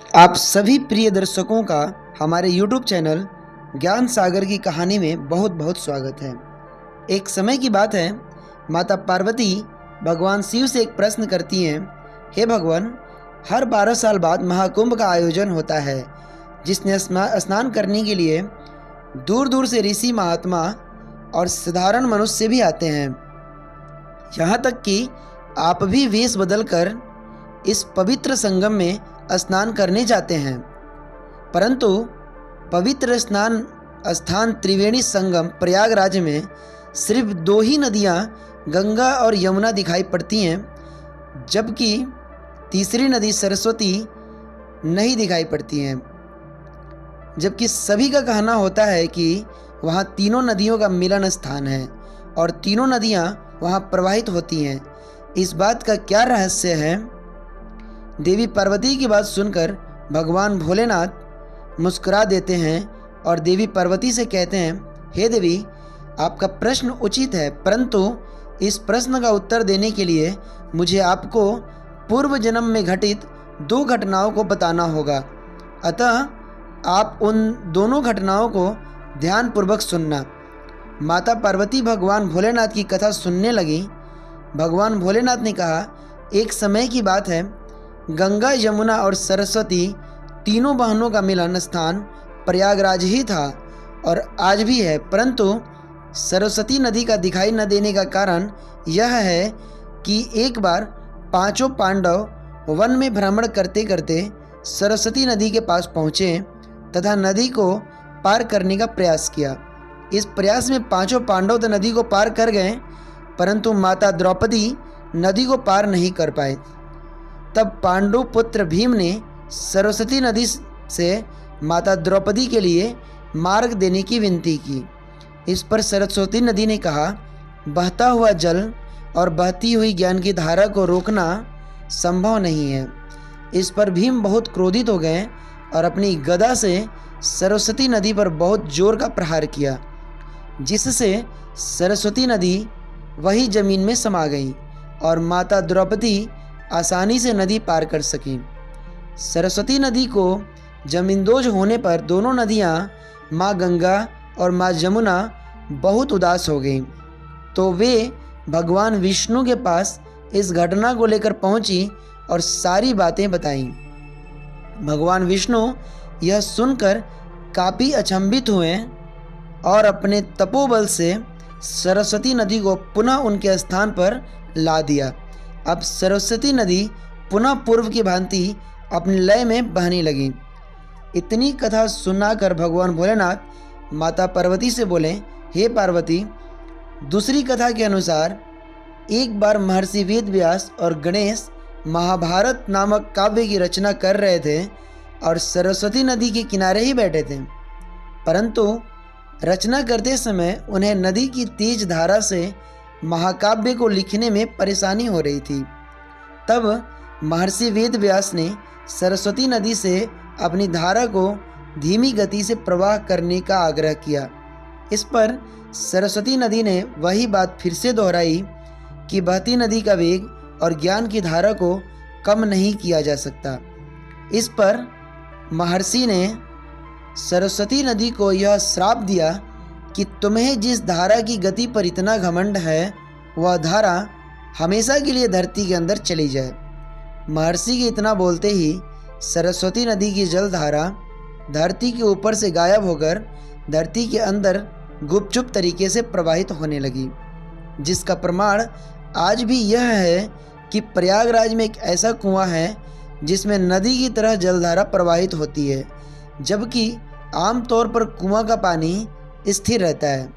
आप सभी प्रिय दर्शकों का हमारे YouTube चैनल ज्ञान सागर की कहानी में बहुत बहुत स्वागत है। एक समय की बात है, माता पार्वती भगवान शिव से एक प्रश्न करती हैं, हे भगवान, हर 12 साल बाद महाकुंभ का आयोजन होता है, जिसमें स्नान करने के लिए दूर दूर से ऋषि, महात्मा और साधारण मनुष्य भी आते हैं। यहाँ तक कि आप भी वेश बदलकर इस पवित्र संगम में स्नान करने जाते हैं। परंतु पवित्र स्नान स्थान त्रिवेणी संगम प्रयागराज में सिर्फ 2 ही नदियाँ गंगा और यमुना दिखाई पड़ती हैं, जबकि तीसरी नदी सरस्वती नहीं दिखाई पड़ती हैं। जबकि सभी का कहना होता है कि वहाँ तीनों नदियों का मिलन स्थान है और तीनों नदियाँ वहाँ प्रवाहित होती हैं। इस बात का क्या रहस्य है? देवी पार्वती की बात सुनकर भगवान भोलेनाथ मुस्कुरा देते हैं और देवी पार्वती से कहते हैं, हे देवी, आपका प्रश्न उचित है, परंतु इस प्रश्न का उत्तर देने के लिए मुझे आपको पूर्व जन्म में घटित 2 घटनाओं को बताना होगा। अतः आप उन दोनों घटनाओं को ध्यानपूर्वक सुनना। माता पार्वती भगवान भोलेनाथ की कथा सुनने लगी। भगवान भोलेनाथ ने कहा, एक समय की बात है, गंगा, यमुना और सरस्वती तीनों बहनों का मिलन स्थान प्रयागराज ही था और आज भी है। परंतु सरस्वती नदी का दिखाई न देने का कारण यह है कि एक बार 5 पांडव वन में भ्रमण करते करते सरस्वती नदी के पास पहुँचे तथा नदी को पार करने का प्रयास किया। इस प्रयास में 5 पांडव तो नदी को पार कर गए, परंतु माता द्रौपदी नदी को पार नहीं कर पाए। तब पांडु पुत्र भीम ने सरस्वती नदी से माता द्रौपदी के लिए मार्ग देने की विनती की। इस पर सरस्वती नदी ने कहा, बहता हुआ जल और बहती हुई ज्ञान की धारा को रोकना संभव नहीं है। इस पर भीम बहुत क्रोधित हो गए और अपनी गदा से सरस्वती नदी पर बहुत जोर का प्रहार किया, जिससे सरस्वती नदी वही जमीन में समा गई और माता द्रौपदी आसानी से नदी पार कर सकी। सरस्वती नदी को जमींदोज होने पर दोनों नदियाँ माँ गंगा और माँ यमुना बहुत उदास हो गईं। तो वे भगवान विष्णु के पास इस घटना को लेकर पहुँची और सारी बातें बताईं। भगवान विष्णु यह सुनकर काफ़ी अचंभित हुए और अपने तपोबल से सरस्वती नदी को पुनः उनके स्थान पर ला दिया। अब सरस्वती नदी पुनः पूर्व की भांति अपने लय में बहने लगी। इतनी कथा सुनाकर भगवान भोलेनाथ माता पार्वती से बोले, हे पार्वती, दूसरी कथा के अनुसार एक बार महर्षि वेद व्यास और गणेश महाभारत नामक काव्य की रचना कर रहे थे और सरस्वती नदी के किनारे ही बैठे थे, परंतु रचना करते समय उन्हें नदी की तेज धारा से महाकाव्य को लिखने में परेशानी हो रही थी। तब महर्षि वेद व्यास ने सरस्वती नदी से अपनी धारा को धीमी गति से प्रवाह करने का आग्रह किया। इस पर सरस्वती नदी ने वही बात फिर से दोहराई कि बहती नदी का वेग और ज्ञान की धारा को कम नहीं किया जा सकता। इस पर महर्षि ने सरस्वती नदी को यह श्राप दिया कि तुम्हें जिस धारा की गति पर इतना घमंड है, वह धारा हमेशा के लिए धरती के अंदर चली जाए। महर्षि के इतना बोलते ही सरस्वती नदी की जल धारा धरती के ऊपर से गायब होकर धरती के अंदर गुपचुप तरीके से प्रवाहित होने लगी, जिसका प्रमाण आज भी यह है कि प्रयागराज में एक ऐसा कुआं है जिसमें नदी की तरह जलधारा प्रवाहित होती है, जबकि आमतौर पर कुआं का पानी स्थिर रहता है।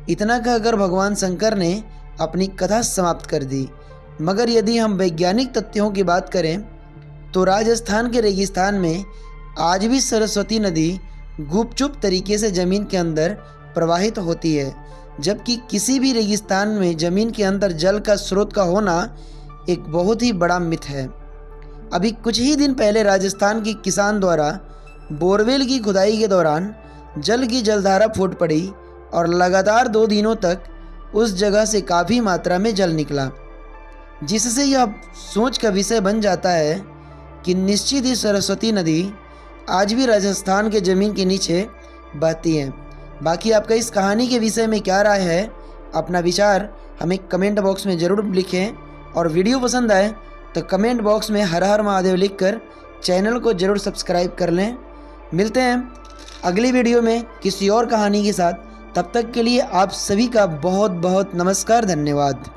इतना कहकर भगवान शंकर ने अपनी कथा समाप्त कर दी। मगर यदि हम वैज्ञानिक तथ्यों की बात करें तो राजस्थान के रेगिस्तान में आज भी सरस्वती नदी गुपचुप तरीके से ज़मीन के अंदर प्रवाहित होती है, जबकि किसी भी रेगिस्तान में ज़मीन के अंदर जल का स्रोत का होना एक बहुत ही बड़ा मिथ है। अभी कुछ ही दिन पहले राजस्थान के किसान द्वारा बोरवेल की खुदाई के दौरान जल की जलधारा फूट पड़ी और लगातार 2 दिनों तक उस जगह से काफ़ी मात्रा में जल निकला, जिससे यह सोच का विषय बन जाता है कि निश्चित ही सरस्वती नदी आज भी राजस्थान के ज़मीन के नीचे बहती है। बाकी आपका इस कहानी के विषय में क्या राय है, अपना विचार हमें कमेंट बॉक्स में ज़रूर लिखें, और वीडियो पसंद आए तो कमेंट बॉक्स में हर हर महादेव लिखकर चैनल को ज़रूर सब्सक्राइब कर लें। मिलते हैं अगली वीडियो में किसी और कहानी के साथ। तब तक के लिए आप सभी का बहुत बहुत नमस्कार, धन्यवाद।